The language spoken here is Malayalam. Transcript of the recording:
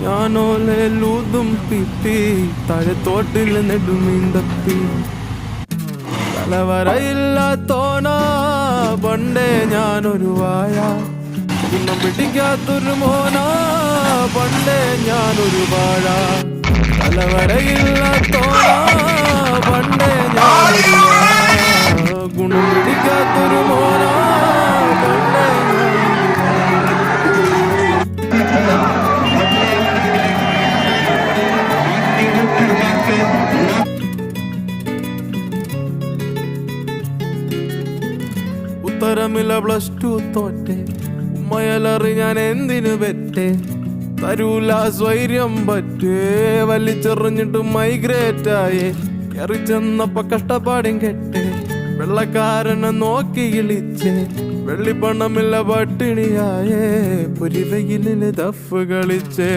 ഞാനോലൂതും പിപ്പി താഴത്തോട്ടിൽ നെടുമീൻ തപ്പി തലവരയില്ലാത്തോനാ പണ്ടേ ഞാനൊരു വായ പിന്നെ പിടിക്കാത്തൊരു മോനാ പണ്ടേ ഞാനൊരു വാഴ തലവരയില്ലാത്തോനാ പണ്ടേ ഞാനൊരു വാഴ ഗുണം പിടിക്കാത്തൊരു മോനാ പണ്ടേ ഉത്തരമില്ല +2 തോറ്റെ ഉമ്മയലറി ഞാൻ എന്തിനു പെറ്റേ തരൂല സ്വൈര്യം പറ്റേ വലിച്ചെറിഞ്ഞിട്ട് മൈഗ്രേറ്റായേ കയറിച്ചെന്നപ്പോ കഷ്ടപ്പാടും കെട്ടേ വെള്ളക്കാരനെ നോക്കി ഇളിച്ചേ വെള്ളിപ്പണമില്ല പട്ടിണിയായേ പൊരിവെയിലില് ദഫ് കളിച്ചേ